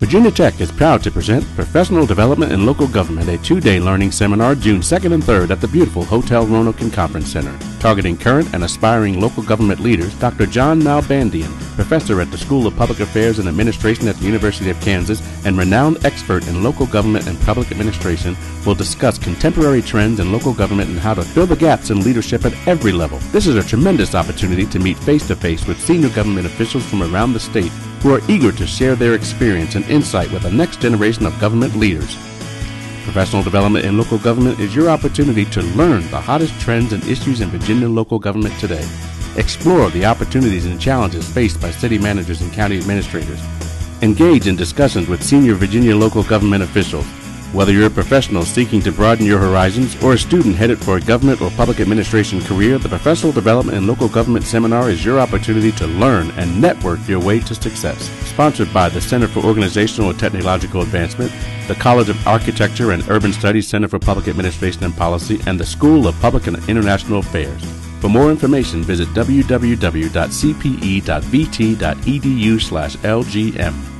Virginia Tech is proud to present Professional Development in Local Government, a 2-day learning seminar June 2nd and 3rd at the beautiful Hotel Roanoke and Conference Center. Targeting current and aspiring local government leaders, Dr. John Nalbandian, professor at the School of Public Affairs and Administration at the University of Kansas and renowned expert in local government and public administration, will discuss contemporary trends in local government and how to fill the gaps in leadership at every level. This is a tremendous opportunity to meet face-to-face with senior government officials from around the state who are eager to share their experience and insight with the next generation of government leaders. Professional Development in Local Government is your opportunity to learn the hottest trends and issues in Virginia local government today. Explore the opportunities and challenges faced by city managers and county administrators. Engage in discussions with senior Virginia local government officials. Whether you're a professional seeking to broaden your horizons or a student headed for a government or public administration career, the Professional Development in Local Government Seminar is your opportunity to learn and network your way to success. Sponsored by the Center for Organizational and Technological Advancement, the College of Architecture and Urban Studies Center for Public Administration and Policy, and the School of Public and International Affairs. For more information, visit www.cpe.vt.edu/LGM.